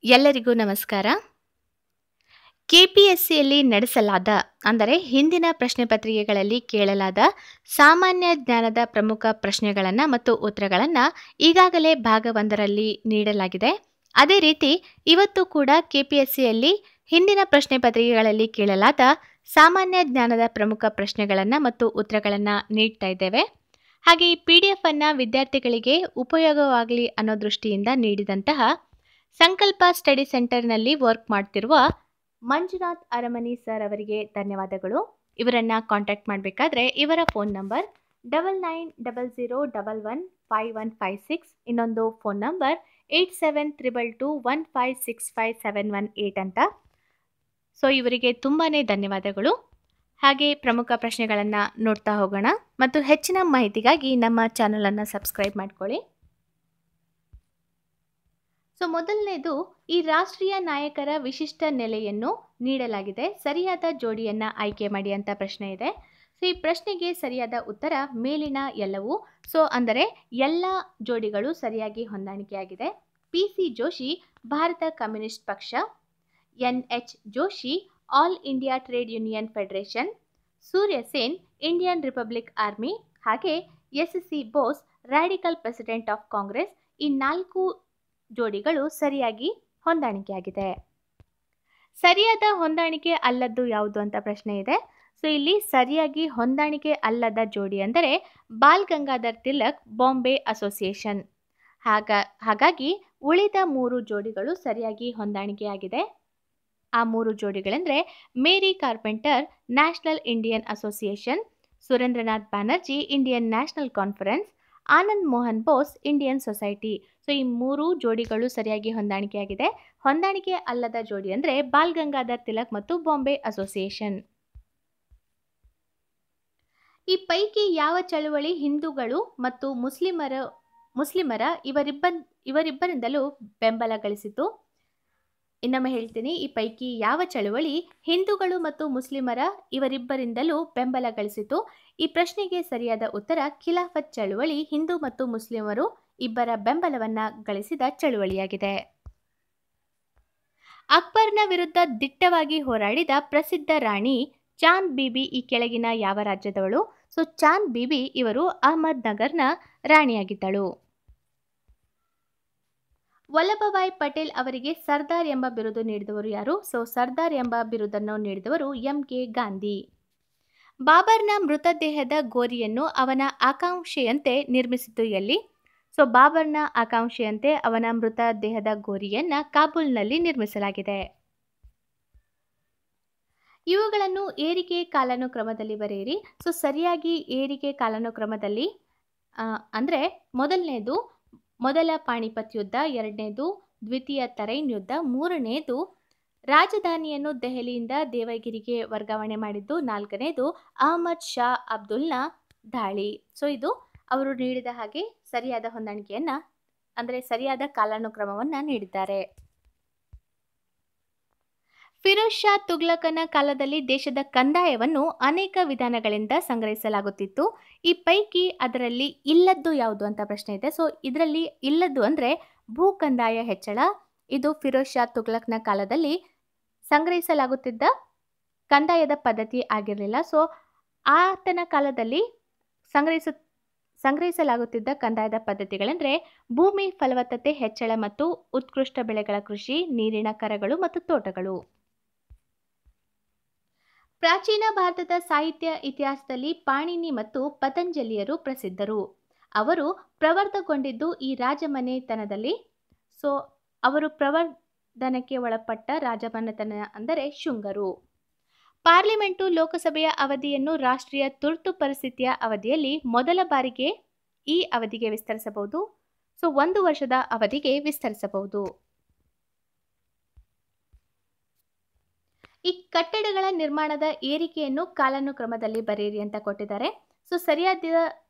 ಎಲ್ಲರಿಗೂ ನಮಸ್ಕಾರ. ಕೆಪಿಎಸ್ಸಿಯಲ್ಲಿ ನಡೆಸಲಾದ ಅಂದರೆ ಹಿಂದಿನ ಪ್ರಶ್ನೆ ಪತ್ರಿಕೆಗಳಲ್ಲಿ ಕೇಳಲಾದ ಸಾಮಾನ್ಯ ಜ್ಞಾನದ ಪ್ರಮುಖ ಪ್ರಶ್ನೆಗಳನ್ನು ಮತ್ತು ಉತ್ತರಗಳನ್ನು ಈಗಾಗಲೇ ಭಾಗ 1ರಲ್ಲಿ ನೀಡಲಾಗಿದೆ. ಅದೇ ರೀತಿ ಇವತ್ತು ಕೂಡ ಕೆಪಿಎಸ್ಸಿಯಲ್ಲಿ ಹಿಂದಿನ ಪ್ರಶ್ನೆ ಪತ್ರಿಕೆಗಳಲ್ಲಿ ಕೇಳಲಾದ ಸಾಮಾನ್ಯ ಜ್ಞಾನದ ಪ್ರಮುಖ ಪ್ರಶ್ನೆಗಳನ್ನು ಮತ್ತು ಉತ್ತರಗಳನ್ನು ನೀಡ್ತಾ ಇದ್ದೇವೆ. ಹಾಗೆ ಈ PDF ಅನ್ನು ವಿದ್ಯಾರ್ಥಿಗಳಿಗೆ ಉಪಯೋಗವಾಗಲಿ ಅನ್ನೋ ದೃಷ್ಟಿಯಿಂದ ನೀಡಿದಂತಹ ಸಂಕಲ್ಪ ಸ್ಟಡಿ ಸೆಂಟರ್ನಲ್ಲಿ ವರ್ಕ್ ಮಾಡ್ತಿರುವ ಮಂಜುನಾಥ್ ಅರಮನಿ ಸರ್ ಅವರಿಗೆ ಧನ್ಯವಾದಗಳು. ಇವರನ್ನು ಕಾಂಟ್ಯಾಕ್ಟ್ ಮಾಡಬೇಕಾದ್ರೆ ಇವರ ಫೋನ್ ನಂಬರ್ 9900115156, ಇನ್ನೊಂದು ಫೋನ್ ನಂಬರ್ 872221565718 ಅಂತ. ಸೊ ಇವರಿಗೆ ತುಂಬಾ ಧನ್ಯವಾದಗಳು. ಹಾಗೆ ಪ್ರಮುಖ ಪ್ರಶ್ನೆಗಳನ್ನು ನೋಡ್ತಾ ಹೋಗೋಣ ಮತ್ತು ಹೆಚ್ಚಿನ ಮಾಹಿತಿಗಾಗಿ ನಮ್ಮ ಚಾನಲನ್ನು ಸಬ್ಸ್ಕ್ರೈಬ್ ಮಾಡ್ಕೊಳ್ಳಿ. ಸೊ ಮೊದಲನೇದು, ಈ ರಾಷ್ಟ್ರೀಯ ನಾಯಕರ ವಿಶಿಷ್ಟ ನೆಲೆಯನ್ನು ನೀಡಲಾಗಿದೆ, ಸರಿಯಾದ ಜೋಡಿಯನ್ನು ಆಯ್ಕೆ ಮಾಡಿ ಅಂತ ಪ್ರಶ್ನೆ ಇದೆ. ಸೊ ಈ ಪ್ರಶ್ನೆಗೆ ಸರಿಯಾದ ಉತ್ತರ ಮೇಲಿನ ಎಲ್ಲವೂ. ಸೊ ಅಂದರೆ ಎಲ್ಲ ಜೋಡಿಗಳು ಸರಿಯಾಗಿ ಹೊಂದಾಣಿಕೆಯಾಗಿದೆ. PC ಜೋಶಿ ಭಾರತ ಕಮ್ಯುನಿಸ್ಟ್ ಪಕ್ಷ, NH Joshi all India trade union federation, Surya Sen Indian republic army, ಹಾಗೆ SC Bose radical president of Congress. ಈ 4 ಜೋಡಿಗಳು ಸರಿಯಾಗಿ ಹೊಂದಾಣಿಕೆಯಾಗಿದೆ. ಸರಿಯಾದ ಹೊಂದಾಣಿಕೆ ಅಲ್ಲದ್ದು ಯಾವುದು ಅಂತ ಪ್ರಶ್ನೆ ಇದೆ. ಸೊ ಇಲ್ಲಿ ಸರಿಯಾಗಿ ಹೊಂದಾಣಿಕೆ ಅಲ್ಲದ ಜೋಡಿ ಅಂದರೆ ಬಾಲ್ ಗಂಗಾಧರ್ ತಿಲಕ್ ಬಾಂಬೆ ಅಸೋಸಿಯೇಷನ್. ಹಾಗಾಗಿ ಉಳಿದ 3 ಜೋಡಿಗಳು ಸರಿಯಾಗಿ ಹೊಂದಾಣಿಕೆಯಾಗಿದೆ. ಆ 3 ಜೋಡಿಗಳೆಂದರೆ Mary Carpenter national Indian association, Surendranath Banerjee Indian national conference, Anand Mohan Bose Indian society. So ಈ 3 ಜೋಡಿಗಳು ಸರಿಯಾಗಿ ಹೊಂದಾಣಿಕೆಯಾಗಿದೆ. ಹೊಂದಾಣಿಕೆ ಅಲ್ಲದ ಜೋಡಿ ಅಂದರೆ ಬಾಲ್ ಗಂಗಾಧರ್ ತಿಲಕ್ ಮತ್ತು ಬಾಂಬೆ ಅಸೋಸಿಯೇಷನ್. ಈ ಪೈಕಿ ಯಾವ ಚಳುವಳಿ ಹಿಂದೂಗಳು ಮತ್ತು ಮುಸ್ಲಿಮರ ಇವರಿಬ್ಬರಿಂದಲೂ ಬೆಂಬಲ ಗಳಿಸಿತು? ಇನ್ನೊಮ್ಮೆ ಹೇಳ್ತೀನಿ, ಈ ಪೈಕಿ ಯಾವ ಚಳುವಳಿ ಹಿಂದೂಗಳು ಮತ್ತು ಮುಸ್ಲಿಮರ ಇವರಿಬ್ಬರಿಂದಲೂ ಬೆಂಬಲ ಗಳಿಸಿತು? ಈ ಪ್ರಶ್ನೆಗೆ ಸರಿಯಾದ ಉತ್ತರ ಖಿಲಾಫತ್ ಚಳುವಳಿ ಹಿಂದೂ ಮತ್ತು ಮುಸ್ಲಿಮರು ಇಬ್ಬರ ಬೆಂಬಲವನ್ನ ಗಳಿಸಿದ ಚಳುವಳಿಯಾಗಿದೆ. ಅಕ್ಬರ್ನ ವಿರುದ್ಧ ದಿಟ್ಟವಾಗಿ ಹೋರಾಡಿದ ಪ್ರಸಿದ್ಧ ರಾಣಿ ಚಾಂದ್ ಬೀಬಿ ಈ ಕೆಳಗಿನ ಯಾವ ರಾಜ್ಯದವಳು? ಸೊ ಚಾಂದ್ ಬೀಬಿ ಇವರು ಅಹಮದ್ ನಗರ್ನ ರಾಣಿಯಾಗಿದ್ದಳು. ವಲ್ಲಭಭಾಯ್ ಪಟೇಲ್ ಅವರಿಗೆ ಸರ್ದಾರ್ ಎಂಬ ಬಿರುದು ನೀಡಿದವರು ಯಾರು? ಸೊ ಸರ್ದಾರ್ ಎಂಬ ಬಿರುದನ್ನು ನೀಡಿದವರು MK ಗಾಂಧಿ. ಬಾಬರ್ನ ಮೃತದೇಹದ ಗೋರಿಯನ್ನು ಅವನ ಆಕಾಂಕ್ಷೆಯಂತೆ ನಿರ್ಮಿಸಿದ್ದು ಎಲ್ಲಿ? ಸೊ ಬಾಬರ್ನ ಆಕಾಂಕ್ಷೆಯಂತೆ ಅವನ ಮೃತದೇಹದ ಗೋರಿಯನ್ನ ಕಾಬೂಲ್ನಲ್ಲಿ ನಿರ್ಮಿಸಲಾಗಿದೆ. ಇವುಗಳನ್ನು ಏರಿಕೆ ಕಾಲಾನುಕ್ರಮದಲ್ಲಿ ಬರೆಯಿರಿ. ಸೊ ಸರಿಯಾಗಿ ಏರಿಕೆ ಕಾಲಾನುಕ್ರಮದಲ್ಲಿ ಅಂದರೆ ಮೊದಲನೇದು ಮೊದಲ ಪಾಣಿಪತ್ ಯುದ್ಧ, ಎರಡನೇದು ದ್ವಿತೀಯ ತರೈನ್ ಯುದ್ಧ, ಮೂರನೇದು ರಾಜಧಾನಿಯನ್ನು ದೆಹಲಿಯಿಂದ ದೇವಗಿರಿಗೆ ವರ್ಗಾವಣೆ ಮಾಡಿದ್ದು, ನಾಲ್ಕನೇದು ಅಹಮದ್ ಶಾ ಅಬ್ದುಲ್ನ ದಾಳಿ. ಸೊ ಇದು ಅವರು ನೀಡಿದ ಹಾಗೆ ಸರಿಯಾದ ಹೊಂದಾಣಿಕೆಯನ್ನ ಅಂದರೆ ಸರಿಯಾದ ಕಾಲಾನುಕ್ರಮವನ್ನ ನೀಡಿದ್ದಾರೆ. ಫಿರೋಜ್ ಶಾ ತುಘಲಕನ ಕಾಲದಲ್ಲಿ ದೇಶದ ಕಂದಾಯವನ್ನು ಅನೇಕ ವಿಧಾನಗಳಿಂದ ಸಂಗ್ರಹಿಸಲಾಗುತ್ತಿತ್ತು. ಈ ಪೈಕಿ ಅದರಲ್ಲಿ ಇಲ್ಲದ್ದು ಯಾವುದು ಅಂತ ಪ್ರಶ್ನೆ ಇದೆ. ಸೊ ಇದರಲ್ಲಿ ಇಲ್ಲದ್ದು ಅಂದರೆ ಭೂ ಕಂದಾಯ ಹೆಚ್ಚಳ. ಇದು ಫಿರೋಜ್ ಶಾ ತುಘಲಕ್ನ ಕಾಲದಲ್ಲಿ ಸಂಗ್ರಹಿಸಲಾಗುತ್ತಿದ್ದ ಕಂದಾಯದ ಪದ್ಧತಿ ಆಗಿರಲಿಲ್ಲ. ಸೊ ಆತನ ಕಾಲದಲ್ಲಿ ಸಂಗ್ರಹಿಸಲಾಗುತ್ತಿದ್ದ ಕಂದಾಯದ ಪದ್ಧತಿಗಳೆಂದರೆ ಭೂಮಿ ಫಲವತ್ತತೆ ಹೆಚ್ಚಳ ಮತ್ತು ಉತ್ಕೃಷ್ಟ ಬೆಳೆಗಳ ಕೃಷಿ, ನೀರಿನ ಕರಗಳು ಮತ್ತು ತೋಟಗಳು. ಪ್ರಾಚೀನ ಭಾರತದ ಸಾಹಿತ್ಯ ಇತಿಹಾಸದಲ್ಲಿ ಪಾಣಿನಿ ಮತ್ತು ಪತಂಜಲಿಯರು ಪ್ರಸಿದ್ಧರು. ಅವರು ಪ್ರವರ್ಧಗೊಂಡಿದ್ದು ಈ ರಾಜಮನೆತನದಲ್ಲಿ. ಸೊ ಅವರು ಪ್ರವರ್ಧನಕ್ಕೆ ಒಳಪಟ್ಟ ರಾಜಮನೆತನ ಅಂದರೆ ಶುಂಗರು. ಪಾರ್ಲಿಮೆಂಟು ಲೋಕಸಭೆಯ ಅವಧಿಯನ್ನು ರಾಷ್ಟ್ರೀಯ ತುರ್ತು ಪರಿಸ್ಥಿತಿಯ ಅವಧಿಯಲ್ಲಿ ಮೊದಲ ಬಾರಿಗೆ ಈ ಅವಧಿಗೆ ವಿಸ್ತರಿಸಬಹುದು. ಸೊ 1 ವರ್ಷದ ಅವಧಿಗೆ ವಿಸ್ತರಿಸಬಹುದು. ಈ ಕಟ್ಟಡಗಳ ನಿರ್ಮಾಣದ ಏರಿಕೆಯನ್ನು ಕಾಲಾನುಕ್ರಮದಲ್ಲಿ ಬರೆಯಿರಿ ಅಂತ ಕೊಟ್ಟಿದ್ದಾರೆ. ಸೊ ಸರಿಯಾದ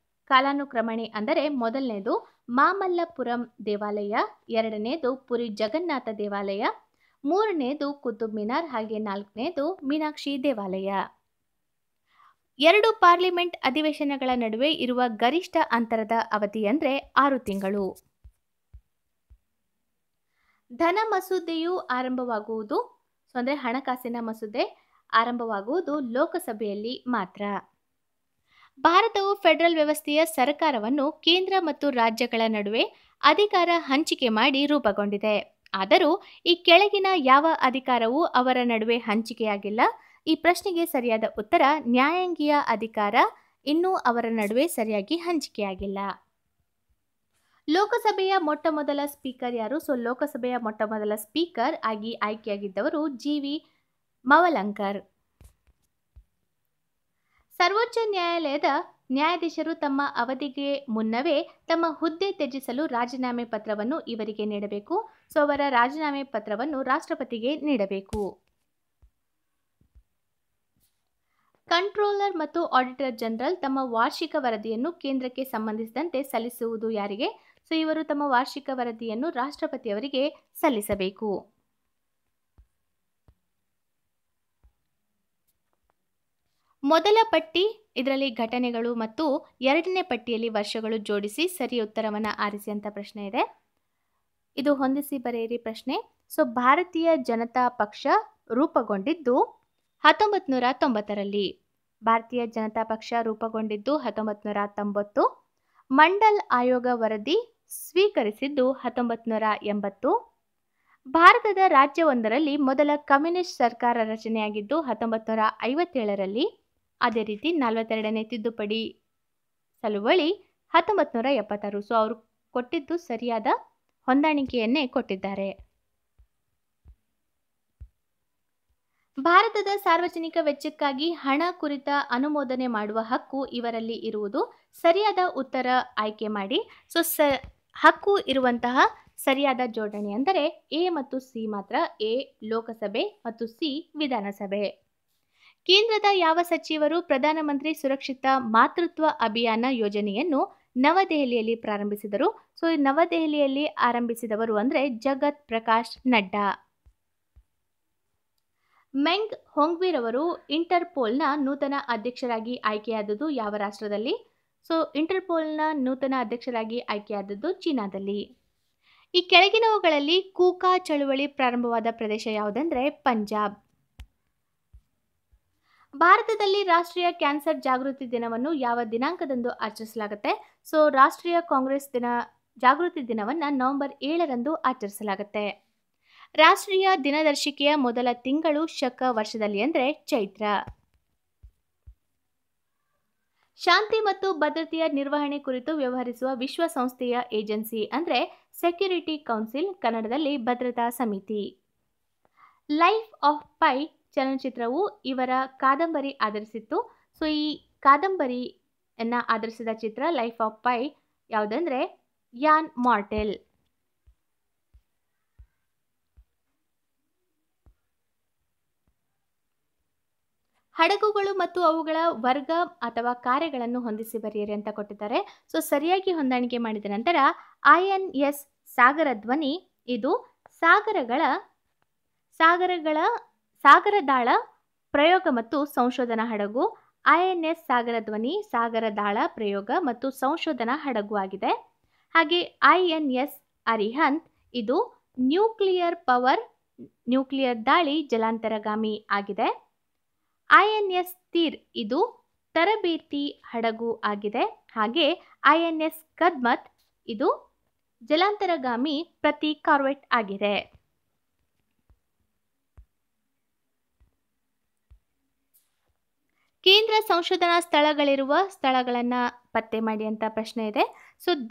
ಕಾಲಾನುಕ್ರಮಣೆ ಅಂದರೆ ಮೊದಲನೇದು ಮಾಮಲ್ಲಪುರಂ ದೇವಾಲಯ, ಎರಡನೇದು ಪುರಿ ಜಗನ್ನಾಥ ದೇವಾಲಯ, ಮೂರನೇದು ಕುತುಬ್ ಮಿನಾರ್, ಹಾಗೆ ನಾಲ್ಕನೇದು ಮೀನಾಕ್ಷಿ ದೇವಾಲಯ. 2 ಪಾರ್ಲಿಮೆಂಟ್ ಅಧಿವೇಶನಗಳ ನಡುವೆ ಇರುವ ಗರಿಷ್ಠ ಅಂತರದ ಅವಧಿ ಅಂದರೆ 6 ತಿಂಗಳು. ಧನ ಮಸೂದೆಯು ಆರಂಭವಾಗುವುದು, ಅಂದರೆ ಹಣಕಾಸಿನ ಮಸೂದೆ ಆರಂಭವಾಗುವುದು ಲೋಕಸಭೆಯಲ್ಲಿ ಮಾತ್ರ. ಭಾರತವು ಫೆಡರಲ್ ವ್ಯವಸ್ಥೆಯ ಸರ್ಕಾರವನ್ನು ಕೇಂದ್ರ ಮತ್ತು ರಾಜ್ಯಗಳ ನಡುವೆ ಅಧಿಕಾರ ಹಂಚಿಕೆ ಮಾಡಿ ರೂಪುಗೊಂಡಿದೆ. ಆದರೂ ಈ ಕೆಳಗಿನ ಯಾವ ಅಧಿಕಾರವೂ ಅವರ ನಡುವೆ ಹಂಚಿಕೆಯಾಗಿಲ್ಲ. ಈ ಪ್ರಶ್ನೆಗೆ ಸರಿಯಾದ ಉತ್ತರ ನ್ಯಾಯಾಂಗೀಯ ಅಧಿಕಾರ ಇನ್ನೂ ಅವರ ನಡುವೆ ಸರಿಯಾಗಿ ಹಂಚಿಕೆಯಾಗಿಲ್ಲ. ಲೋಕಸಭೆಯ ಮೊಟ್ಟಮೊದಲ ಸ್ಪೀಕರ್ ಯಾರು? ಲೋಕಸಭೆಯ ಮೊಟ್ಟಮೊದಲ ಸ್ಪೀಕರ್ ಆಗಿ ಆಯ್ಕೆಯಾಗಿದ್ದವರು ಜಿ.ವಿ. ಮವಲಂಕರ್. ಸರ್ವೋಚ್ಚ ನ್ಯಾಯಾಲಯದ ನ್ಯಾಯಾಧೀಶರು ತಮ್ಮ ಅವಧಿಗೆ ಮುನ್ನವೇ ತಮ್ಮ ಹುದ್ದೆ ತ್ಯಜಿಸಲು ರಾಜೀನಾಮೆ ಪತ್ರವನ್ನು ಇವರಿಗೆ ನೀಡಬೇಕು. ಅವರ ರಾಜೀನಾಮೆ ಪತ್ರವನ್ನು ರಾಷ್ಟ್ರಪತಿಗೆ ನೀಡಬೇಕು. ಕಂಟ್ರೋಲರ್ ಮತ್ತು ಆಡಿಟರ್ ಜನರಲ್ ತಮ್ಮ ವಾರ್ಷಿಕ ವರದಿಯನ್ನು ಕೇಂದ್ರಕ್ಕೆ ಸಂಬಂಧಿಸಿದಂತೆ ಸಲ್ಲಿಸುವುದು ಯಾರಿಗೆ? ಇವರು ತಮ್ಮ ವಾರ್ಷಿಕ ವರದಿಯನ್ನು ರಾಷ್ಟ್ರಪತಿಯವರಿಗೆ ಸಲ್ಲಿಸಬೇಕು. ಮೊದಲ ಪಟ್ಟಿ ಇದರಲ್ಲಿ ಘಟನೆಗಳು ಮತ್ತು ಎರಡನೇ ಪಟ್ಟಿಯಲ್ಲಿ ವರ್ಷಗಳು ಜೋಡಿಸಿ ಸರಿ ಉತ್ತರವನ್ನು ಆರಿಸಿ ಅಂತ ಪ್ರಶ್ನೆ ಇದೆ. ಇದು ಹೊಂದಿಸಿ ಬರೆಯಿರಿ ಪ್ರಶ್ನೆ. ಭಾರತೀಯ ಜನತಾ ಪಕ್ಷ ರೂಪುಗೊಂಡಿದ್ದು 1990ರಲ್ಲಿ. ಭಾರತೀಯ ಜನತಾ ಪಕ್ಷ ರೂಪುಗೊಂಡಿದ್ದು 1990. ಮಂಡಲ್ ಆಯೋಗ ವರದಿ ಸ್ವೀಕರಿಸಿದ್ದು 1980. ಭಾರತದ ರಾಜ್ಯವೊಂದರಲ್ಲಿ ಮೊದಲ ಕಮ್ಯುನಿಸ್ಟ್ ಸರ್ಕಾರ ರಚನೆಯಾಗಿದ್ದು 1957ರಲ್ಲಿ. ಅದೇ ರೀತಿ 42ನೇ ತಿದ್ದುಪಡಿ ಸಲುವಳಿ 1976. ಅವರು ಕೊಟ್ಟಿದ್ದು ಸರಿಯಾದ ಹೊಂದಾಣಿಕೆಯನ್ನೇ ಕೊಟ್ಟಿದ್ದಾರೆ. ಭಾರತದ ಸಾರ್ವಜನಿಕ ವೆಚ್ಚಕ್ಕಾಗಿ ಹಣ ಕುರಿತ ಅನುಮೋದನೆ ಮಾಡುವ ಹಕ್ಕು ಇವರಲ್ಲಿ ಇರುವುದು. ಸರಿಯಾದ ಉತ್ತರ ಆಯ್ಕೆ ಮಾಡಿ. ಹಕ್ಕು ಇರುವಂತಹ ಸರಿಯಾದ ಜೋಡಣೆ ಅಂದರೆ ಎ ಮತ್ತು ಸಿ ಮಾತ್ರ. ಎ ಲೋಕಸಭೆ ಮತ್ತು ಸಿ ವಿಧಾನಸಭೆ. ಕೇಂದ್ರದ ಯಾವ ಸಚಿವರು ಪ್ರಧಾನಮಂತ್ರಿ ಸುರಕ್ಷಿತ ಮಾತೃತ್ವ ಅಭಿಯಾನ ಯೋಜನೆಯನ್ನು ನವದೆಹಲಿಯಲ್ಲಿ ಪ್ರಾರಂಭಿಸಿದರು? ನವದೆಹಲಿಯಲ್ಲಿ ಆರಂಭಿಸಿದವರು ಅಂದರೆ ಜಗತ್ ಪ್ರಕಾಶ್ ನಡ್ಡಾ. ಮೆಂಗ್ ಹೊಂಗ್ವಿರ್ ಅವರು ಇಂಟರ್ಪೋಲ್ನ ನೂತನ ಅಧ್ಯಕ್ಷರಾಗಿ ಆಯ್ಕೆಯಾದದ್ದು ಯಾವ ರಾಷ್ಟ್ರದಲ್ಲಿ? ಇಂಟರ್ಪೋಲ್ನ ನೂತನ ಅಧ್ಯಕ್ಷರಾಗಿ ಆಯ್ಕೆಯಾದದ್ದು ಚೀನಾದಲ್ಲಿ. ಈ ಕೆಳಗಿನವುಗಳಲ್ಲಿ ಕೂಕಾ ಚಳುವಳಿ ಪ್ರಾರಂಭವಾದ ಪ್ರದೇಶ ಯಾವುದೆಂದರೆ ಪಂಜಾಬ್. ಭಾರತದಲ್ಲಿ ರಾಷ್ಟ್ರೀಯ ಕ್ಯಾನ್ಸರ್ ಜಾಗೃತಿ ದಿನವನ್ನು ಯಾವ ದಿನಾಂಕದಂದು ಆಚರಿಸಲಾಗುತ್ತೆ? ರಾಷ್ಟ್ರೀಯ ಕಾಂಗ್ರೆಸ್ ಜಾಗೃತಿ ದಿನವನ್ನು ನವೆಂಬರ್ 7ರಂದು ಆಚರಿಸಲಾಗುತ್ತೆ. ರಾಷ್ಟ್ರೀಯ ದಿನದರ್ಶಿಕೆಯ ಮೊದಲ ತಿಂಗಳು ಶಕ ವರ್ಷದಲ್ಲಿ ಅಂದರೆ ಚೈತ್ರ. ಶಾಂತಿ ಮತ್ತು ಭದ್ರತೆಯ ನಿರ್ವಹಣೆ ಕುರಿತು ವ್ಯವಹರಿಸುವ ವಿಶ್ವಸಂಸ್ಥೆಯ ಏಜೆನ್ಸಿ ಅಂದರೆ ಸೆಕ್ಯೂರಿಟಿ ಕೌನ್ಸಿಲ್, ಕನ್ನಡದಲ್ಲಿ ಭದ್ರತಾ ಸಮಿತಿ. ಲೈಫ್ ಆಫ್ ಪೈ ಚಲನಚಿತ್ರವು ಇವರ ಕಾದಂಬರಿ ಆಧರಿಸಿತ್ತು. ಈ ಕಾದಂಬರಿಯನ್ನು ಆಧರಿಸಿದ ಚಿತ್ರ ಲೈಫ್ ಆಫ್ ಪೈ ಯಾವುದಂದ್ರೆ ಯಾನ್ ಮಾರ್ಟೆಲ್. ಹಡಗುಗಳು ಮತ್ತು ಅವುಗಳ ವರ್ಗ ಅಥವಾ ಕಾರ್ಯಗಳನ್ನು ಹೊಂದಿಸಿ ಬರೆಯಿರಿ ಅಂತ ಕೊಟ್ಟಿದ್ದಾರೆ. ಸರಿಯಾಗಿ ಹೊಂದಾಣಿಕೆ ಮಾಡಿದ ನಂತರ INS ಸಾಗರಧ್ವನಿ ಇದು ಸಾಗರದಾಳ ಪ್ರಯೋಗ ಮತ್ತು ಸಂಶೋಧನಾ ಹಡಗು. INS ಸಾಗರಧ್ವನಿ ಸಾಗರದಾಳ ಪ್ರಯೋಗ ಮತ್ತು ಸಂಶೋಧನಾ ಹಡಗು ಆಗಿದೆ. ಹಾಗೆ INS ಅರಿಹಂತ್ ಇದು ನ್ಯೂಕ್ಲಿಯರ್ ದಾಳಿ ಜಲಾಂತರ್ಗಾಮಿ ಆಗಿದೆ. INS ತೀರ್ ಇದು ತರಬೇತಿ ಹಡಗು ಆಗಿದೆ. ಹಾಗೆ INS ಕದ್ಮತ್ ಇದು ಜಲಾಂತರ್ಗಾಮಿ ಪ್ರತಿ ಕಾರ್ವೆಟ್ ಆಗಿದೆ. ಕೇಂದ್ರ ಸಂಶೋಧನಾ ಸ್ಥಳಗಳಿರುವ ಸ್ಥಳಗಳನ್ನು ಪತ್ತೆ ಮಾಡಿ ಅಂತ ಪ್ರಶ್ನೆ ಇದೆ.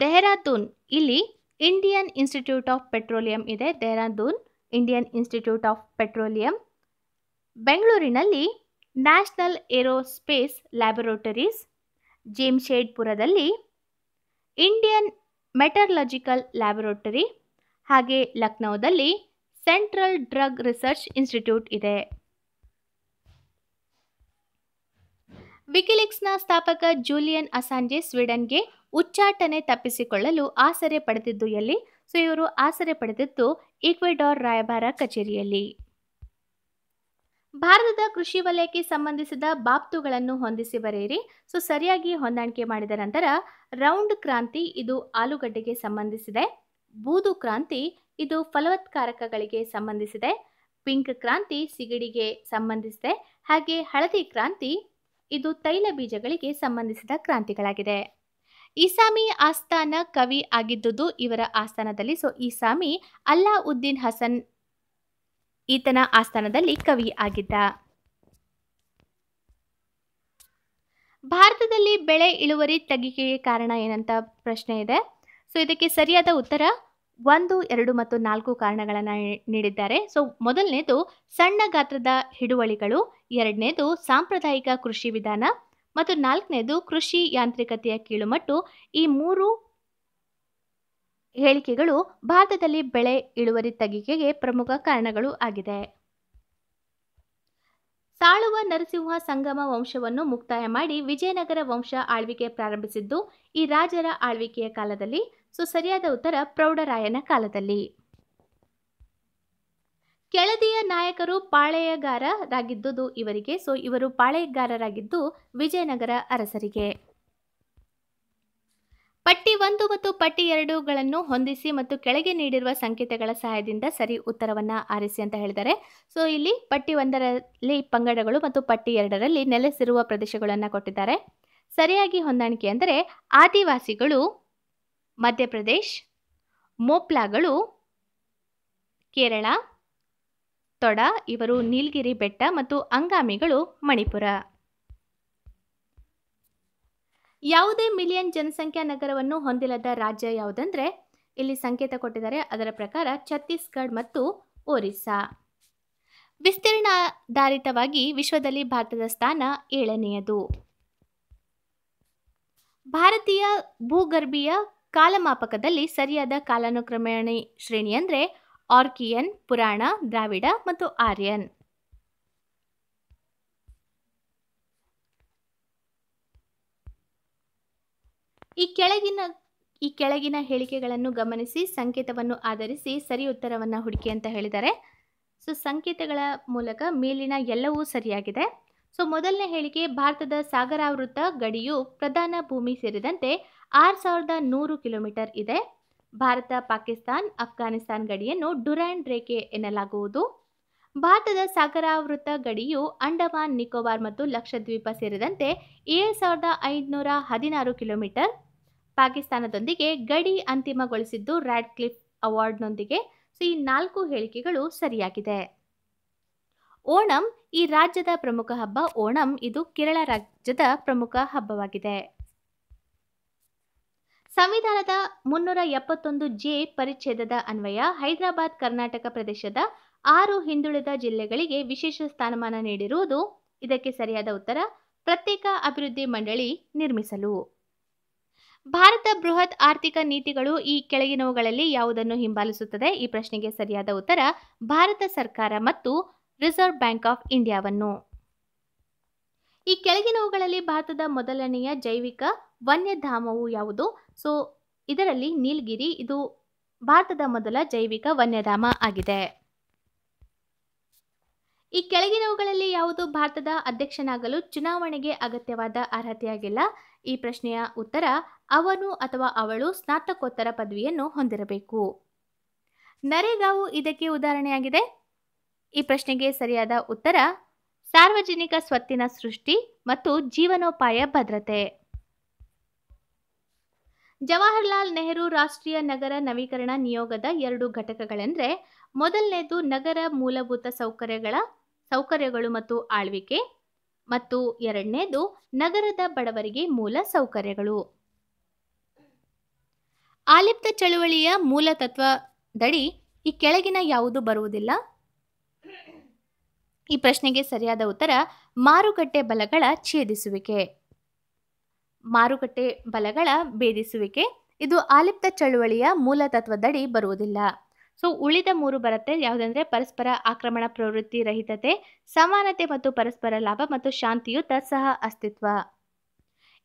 ಡೆಹ್ರಾಡೂನ್ ಇಲ್ಲಿ ಇಂಡಿಯನ್ ಇನ್ಸ್ಟಿಟ್ಯೂಟ್ ಆಫ್ ಪೆಟ್ರೋಲಿಯಂ ಇದೆ. Dehradun Indian institute of petroleum. ಬೆಂಗಳೂರಿನಲ್ಲಿ ನ್ಯಾಷನಲ್ ಏರೋಸ್ಪೇಸ್ ಲ್ಯಾಬೊರೇಟರೀಸ್. ಜೇಮ್ಶೆಡ್ಪುರದಲ್ಲಿ ಇಂಡಿಯನ್ ಮೆಟರ್ಲಾಜಿಕಲ್ ಲ್ಯಾಬೊರೇಟರಿ. ಹಾಗೆ ಲಕ್ನೋದಲ್ಲಿ ಸೆಂಟ್ರಲ್ ಡ್ರಗ್ ರಿಸರ್ಚ್ ಇನ್ಸ್ಟಿಟ್ಯೂಟ್ ಇದೆ. ವಿಕಿಲೀಕ್ಸ್ನ ಸ್ಥಾಪಕ ಜೂಲಿಯನ್ ಅಸಾಂಜೆ ಸ್ವೀಡನ್ಗೆ ಉಚ್ಚಾಟನೆ ತಪ್ಪಿಸಿಕೊಳ್ಳಲು ಆಸರೆ ಪಡೆದಿದ್ದು ಎಲ್ಲಿ? ಇವರು ಆಸರೆ ಪಡೆದಿದ್ದು ಈಕ್ವೆಡಾರ್ ರಾಯಭಾರ ಕಚೇರಿಯಲ್ಲಿ. ಭಾರತದ ಕೃಷಿ ವಲಯಕ್ಕೆ ಸಂಬಂಧಿಸಿದ ಬಾಬ್ತುಗಳನ್ನು ಹೊಂದಿಸಿ ಬರೆಯಿರಿ. ಸರಿಯಾಗಿ ಹೊಂದಾಣಿಕೆ ಮಾಡಿದ ನಂತರ ರೌಂಡ್ ಕ್ರಾಂತಿ ಇದು ಆಲೂಗಡ್ಡೆಗೆ ಸಂಬಂಧಿಸಿದೆ. ಬೂದು ಕ್ರಾಂತಿ ಇದು ಫಲವತ್ಕಾರಕಗಳಿಗೆ ಸಂಬಂಧಿಸಿದೆ. ಪಿಂಕ್ ಕ್ರಾಂತಿ ಸಿಗಡಿಗೆ ಸಂಬಂಧಿಸಿದೆ. ಹಾಗೆ ಹಳದಿ ಕ್ರಾಂತಿ ಇದು ತೈಲ ಬೀಜಗಳಿಗೆ ಸಂಬಂಧಿಸಿದ ಕ್ರಾಂತಿಗಳಾಗಿದೆ. ಇಸಾಮಿ ಆಸ್ಥಾನ ಕವಿ ಆಗಿದ್ದುದು ಇವರ ಆಸ್ಥಾನದಲ್ಲಿ. ಸೊ ಇಸಾಮಿ ಅಲ್ಲಾವುದ್ದೀನ್ ಹಸನ್ ಈತನ ಆಸ್ಥಾನದಲ್ಲಿ ಕವಿ ಆಗಿದ್ದ. ಭಾರತದಲ್ಲಿ ಬೆಳೆ ಇಳುವರಿ ತಗ್ಗಿಕೆಗೆ ಕಾರಣ ಏನಂತ ಪ್ರಶ್ನೆ ಇದೆ. ಸೊ ಇದಕ್ಕೆ ಸರಿಯಾದ ಉತ್ತರ 1, 2 ಮತ್ತು 4 ಕಾರಣಗಳನ್ನು ನೀಡಿದ್ದಾರೆ. ಸೊ ಮೊದಲನೇದು ಸಣ್ಣ ಗಾತ್ರದ ಹಿಡುವಳಿಗಳು, ಎರಡನೇದು ಸಾಂಪ್ರದಾಯಿಕ ಕೃಷಿ ವಿಧಾನ ಮತ್ತು ನಾಲ್ಕನೇದು ಕೃಷಿ ಯಾಂತ್ರಿಕತೆಯ ಕೀಳುಮಟ್ಟು. ಈ 3 ಹೇಳಿಕೆಗಳು ಭಾರತದಲ್ಲಿ ಬೆಳೆ ಇಳುವರಿ ತಗ್ಗಿಕೆಗೆ ಪ್ರಮುಖ ಕಾರಣಗಳು ಆಗಿದೆ. ಸಾಳುವ ನರಸಿಂಹ ಸಂಗಮ ವಂಶವನ್ನು ಮುಕ್ತಾಯ ಮಾಡಿ ವಿಜಯನಗರ ವಂಶ ಆಳ್ವಿಕೆ ಪ್ರಾರಂಭಿಸಿದ್ದು ಈ ರಾಜರ ಆಳ್ವಿಕೆಯ ಕಾಲದಲ್ಲಿ. ಸೊ ಸರಿಯಾದ ಉತ್ತರ ಪ್ರೌಢರಾಯನ ಕಾಲದಲ್ಲಿ. ಕೆಳದಿಯ ನಾಯಕರು ಪಾಳೆಯಗಾರರಾಗಿದ್ದುದು ಇವರಿಗೆ. ಸೊ ಇವರು ಪಾಳೆಯಗಾರರಾಗಿದ್ದು ವಿಜಯನಗರ ಅರಸರಿಗೆ. ಪಟ್ಟಿ 1 ಮತ್ತು ಪಟ್ಟಿ 2ಗಳನ್ನು ಹೊಂದಿಸಿ ಮತ್ತು ಕೆಳಗೆ ನೀಡಿರುವ ಸಂಕೇತಗಳ ಸಹಾಯದಿಂದ ಸರಿ ಉತ್ತರವನ್ನು ಆರಿಸಿ ಅಂತ ಹೇಳಿದ್ದಾರೆ. ಸೊ ಇಲ್ಲಿ ಪಟ್ಟಿ 1ರಲ್ಲಿ ಪಂಗಡಗಳು ಮತ್ತು ಪಟ್ಟಿ 2ರಲ್ಲಿ ನೆಲೆಸಿರುವ ಪ್ರದೇಶಗಳನ್ನು ಕೊಟ್ಟಿದ್ದಾರೆ. ಸರಿಯಾಗಿ ಹೊಂದಾಣಿಕೆ ಅಂದರೆ ಆದಿವಾಸಿಗಳು ಮಧ್ಯಪ್ರದೇಶ್, ಮೋಪ್ಲಾಗಳು ಕೇರಳ, ತೊಡ ಇವರು ನೀಲಗಿರಿ ಬೆಟ್ಟ ಮತ್ತು ಅಂಗಾಮಿಗಳು ಮಣಿಪುರ. ಯಾವುದೇ ಮಿಲಿಯನ್ ಜನಸಂಖ್ಯಾ ನಗರವನ್ನು ಹೊಂದಿಲ್ಲದ ರಾಜ್ಯ ಯಾವುದಂದ್ರೆ ಇಲ್ಲಿ ಸಂಕೇತ ಕೊಟ್ಟಿದ್ದಾರೆ. ಅದರ ಪ್ರಕಾರ ಛತ್ತೀಸ್ಗಢ ಮತ್ತು ಒರಿಸ್ಸಾ. ವಿಸ್ತೀರ್ಣಾಧಾರಿತವಾಗಿ ವಿಶ್ವದಲ್ಲಿ ಭಾರತದ ಸ್ಥಾನ 7ನೇಯದು. ಭಾರತೀಯ ಭೂಗರ್ಭೀಯ ಕಾಲಮಾಪಕದಲ್ಲಿ ಸರಿಯಾದ ಕಾಲಾನುಕ್ರಮಣಿ ಶ್ರೇಣಿ ಅಂದರೆ ಆರ್ಕಿಯನ್, ಪುರಾಣ, ದ್ರಾವಿಡ ಮತ್ತು ಆರ್ಯನ್. ಈ ಕೆಳಗಿನ ಹೇಳಿಕೆಗಳನ್ನು ಗಮನಿಸಿ ಸಂಕೇತವನ್ನು ಆಧರಿಸಿ ಸರಿ ಉತ್ತರವನ್ನು ಹುಡುಕಿ ಅಂತ ಹೇಳಿದ್ದಾರೆ. ಸೊ ಸಂಕೇತಗಳ ಮೂಲಕ ಮೇಲಿನ ಎಲ್ಲವೂ ಸರಿಯಾಗಿದೆ. ಸೊ ಮೊದಲನೇ ಹೇಳಿಕೆ ಭಾರತದ ಸಾಗರಾವೃತ ಗಡಿಯು ಪ್ರಧಾನ ಭೂಮಿ ಸೇರಿದಂತೆ 6100 ಕಿಲೋಮೀಟರ್ ಇದೆ. ಭಾರತ, ಪಾಕಿಸ್ತಾನ್, ಅಫ್ಘಾನಿಸ್ತಾನ್ ಗಡಿಯನ್ನು ಡುರಾಂಡ್ ರೇಖೆ ಎನ್ನಲಾಗುವುದು. ಭಾರತದ ಸಾಗರಾವೃತ ಗಡಿಯು ಅಂಡಮಾನ್, ನಿಕೋಬಾರ್ ಮತ್ತು ಲಕ್ಷದ್ವೀಪ ಸೇರಿದಂತೆ 7516 ಕಿಲೋಮೀಟರ್. ಪಾಕಿಸ್ತಾನದೊಂದಿಗೆ ಗಡಿ ಅಂತಿಮಗೊಳಿಸಿದ್ದು ರ್ಯಾಡ್ಕ್ಲಿಫ್ ಅವಾರ್ಡ್ನೊಂದಿಗೆ. ಸೊ ಈ 4 ಹೇಳಿಕೆಗಳು ಸರಿಯಾಗಿದೆ. ಓಣಂ ಈ ರಾಜ್ಯದ ಪ್ರಮುಖ ಹಬ್ಬ. ಓಣಂ ಇದು ಕೇರಳ ರಾಜ್ಯದ ಪ್ರಮುಖ ಹಬ್ಬವಾಗಿದೆ. ಸಂವಿಧಾನದ 371J ಪರಿಚ್ಛೇದದ ಅನ್ವಯ ಹೈದರಾಬಾದ್ ಕರ್ನಾಟಕ ಪ್ರದೇಶದ 6 ಹಿಂದುಳಿದ ಜಿಲ್ಲೆಗಳಿಗೆ ವಿಶೇಷ ಸ್ಥಾನಮಾನ ನೀಡಿರುವುದು. ಇದಕ್ಕೆ ಸರಿಯಾದ ಉತ್ತರ ಪ್ರತ್ಯೇಕ ಅಭಿವೃದ್ಧಿ ಮಂಡಳಿ ನಿರ್ಮಿಸಲು. ಭಾರತ ಬೃಹತ್ ಆರ್ಥಿಕ ನೀತಿಗಳು ಈ ಕೆಳಗಿನವುಗಳಲ್ಲಿ ಯಾವುದನ್ನು ಹಿಂಬಾಲಿಸುತ್ತದೆ? ಈ ಪ್ರಶ್ನೆಗೆ ಸರಿಯಾದ ಉತ್ತರ ಭಾರತ ಸರ್ಕಾರ ಮತ್ತು ರಿಸರ್ವ್ ಬ್ಯಾಂಕ್ ಆಫ್ ಇಂಡಿಯಾವನ್ನು. ಈ ಕೆಳಗಿನವುಗಳಲ್ಲಿ ಭಾರತದ ಮೊದಲನೆಯ ಜೈವಿಕ ವನ್ಯಧಾಮವು ಯಾವುದು? ಸೊ ಇದರಲ್ಲಿ ನೀಲಗಿರಿ ಇದು ಭಾರತದ ಮೊದಲ ಜೈವಿಕ ವನ್ಯಧಾಮ ಆಗಿದೆ. ಈ ಕೆಳಗಿನವುಗಳಲ್ಲಿ ಯಾವುದು ಭಾರತದ ಅಧ್ಯಕ್ಷನಾಗಲು ಚುನಾವಣೆಗೆ ಅಗತ್ಯವಾದ ಅರ್ಹತೆಯಾಗಿಲ್ಲ? ಈ ಪ್ರಶ್ನೆಯ ಉತ್ತರ ಅವನು ಅಥವಾ ಅವಳು ಸ್ನಾತಕೋತ್ತರ ಪದವಿಯನ್ನು ಹೊಂದಿರಬೇಕು. ನರೇಗಾವು ಇದಕ್ಕೆ ಉದಾಹರಣೆಯಾಗಿದೆ. ಈ ಪ್ರಶ್ನೆಗೆ ಸರಿಯಾದ ಉತ್ತರ ಸಾರ್ವಜನಿಕ ಸ್ವತ್ತಿನ ಸೃಷ್ಟಿ ಮತ್ತು ಜೀವನೋಪಾಯ ಭದ್ರತೆ. ಜವಾಹರಲಾಲ್ ನೆಹರು ರಾಷ್ಟ್ರೀಯ ನಗರ ನವೀಕರಣ ನಿಯೋಗದ 2 ಘಟಕಗಳೆಂದರೆ ಮೊದಲನೇದು ನಗರ ಮೂಲಭೂತ ಸೌಕರ್ಯಗಳು ಮತ್ತು ಆಳ್ವಿಕೆ ಮತ್ತು ಎರಡನೇದು ನಗರದ ಬಡವರಿಗೆ ಮೂಲ ಸೌಕರ್ಯಗಳು. ಆಲಿಪ್ತ ಚಳುವಳಿಯ ಮೂಲ ತತ್ವದಡಿ ಈ ಕೆಳಗಿನ ಯಾವುದು ಬರುವುದಿಲ್ಲ? ಈ ಪ್ರಶ್ನೆಗೆ ಸರಿಯಾದ ಉತ್ತರ ಮಾರುಕಟ್ಟೆ ಬಲಗಳ ಛೇದಿಸುವಿಕೆ. ಮಾರುಕಟ್ಟೆ ಬಲಗಳ ಭೇದಿಸುವಿಕೆ ಇದು ಆಲಿಪ್ತ ಚಳುವಳಿಯ ಮೂಲ ತತ್ವದಡಿ ಬರುವುದಿಲ್ಲ. ಸೊ ಉಳಿದ 3 ಬರುತ್ತೆ. ಯಾವುದಂದ್ರೆ ಪರಸ್ಪರ ಆಕ್ರಮಣ ಪ್ರವೃತ್ತಿ ರಹಿತತೆ, ಸಮಾನತೆ ಮತ್ತು ಪರಸ್ಪರ ಲಾಭ ಮತ್ತು ಶಾಂತಿಯುತ ಸಹ ಅಸ್ತಿತ್ವ.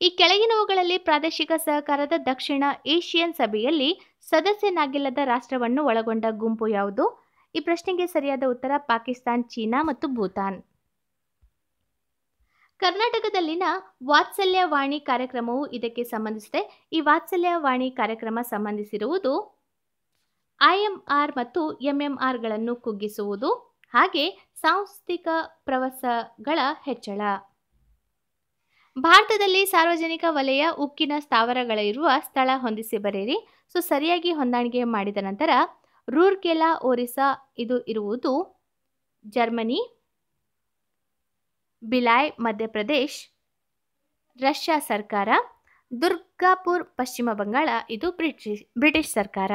ಈ ಕೆಳಗಿನವುಗಳಲ್ಲಿ ಪ್ರಾದೇಶಿಕ ಸಹಕಾರದ ದಕ್ಷಿಣ ಏಷಿಯನ್ ಸಭೆಯಲ್ಲಿ ಸದಸ್ಯನಾಗಿಲ್ಲದ ರಾಷ್ಟ್ರವನ್ನು ಒಳಗೊಂಡ ಗುಂಪು ಯಾವುದು? ಈ ಪ್ರಶ್ನೆಗೆ ಸರಿಯಾದ ಉತ್ತರ ಪಾಕಿಸ್ತಾನ್, ಚೀನಾ ಮತ್ತು ಭೂತಾನ್. ಕರ್ನಾಟಕದಲ್ಲಿನ ವಾತ್ಸಲ್ಯವಾಣಿ ಕಾರ್ಯಕ್ರಮವು ಇದಕ್ಕೆ ಸಂಬಂಧಿಸಿದೆ. ಈ ವಾತ್ಸಲ್ಯವಾಣಿ ಕಾರ್ಯಕ್ರಮ ಸಂಬಂಧಿಸಿರುವುದು IMR ಮತ್ತು MMRಗಳನ್ನು ಕುಗ್ಗಿಸುವುದು, ಹಾಗೆ ಸಾಂಸ್ಥಿಕ ಪ್ರವಾಸಗಳ ಹೆಚ್ಚಳ. ಭಾರತದಲ್ಲಿ ಸಾರ್ವಜನಿಕ ವಲಯ ಉಕ್ಕಿನ ಸ್ಥಾವರಗಳಿರುವ ಸ್ಥಳ ಹೊಂದಿಸಿ ಬರೆಯಿರಿ. ಸೊ ಸರಿಯಾಗಿ ಹೊಂದಾಣಿಕೆ ಮಾಡಿದ ನಂತರ ರೂರ್ಕೆಲಾ ಒರಿಸ್ಸಾ ಇದು ಇರುವುದು ಜರ್ಮನಿ, ಬಿಲಾಯ್ ಮಧ್ಯಪ್ರದೇಶ್ ರಷ್ಯಾ ಸರ್ಕಾರ, ದುರ್ಗಾಪುರ್ ಪಶ್ಚಿಮ ಬಂಗಾಳ ಇದು ಬ್ರಿಟಿಷ್ ಸರ್ಕಾರ.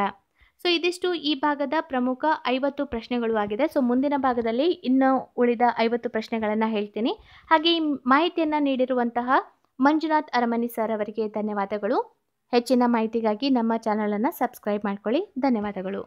ಸೊ ಇದಿಷ್ಟು ಈ ಭಾಗದ ಪ್ರಮುಖ 50 ಪ್ರಶ್ನೆಗಳು ಆಗಿದೆ. ಸೊ ಮುಂದಿನ ಭಾಗದಲ್ಲಿ ಇನ್ನು ಉಳಿದ 50 ಪ್ರಶ್ನೆಗಳನ್ನು ಹೇಳ್ತೀನಿ. ಹಾಗೆ ಈ ಮಾಹಿತಿಯನ್ನು ನೀಡಿರುವಂತಹ ಮಂಜುನಾಥ್ ಅರಮನಿ ಸರ್ ಅವರಿಗೆ ಧನ್ಯವಾದಗಳು. ಹೆಚ್ಚಿನ ಮಾಹಿತಿಗಾಗಿ ನಮ್ಮ ಚಾನಲನ್ನು ಸಬ್ಸ್ಕ್ರೈಬ್ ಮಾಡ್ಕೊಳ್ಳಿ. ಧನ್ಯವಾದಗಳು.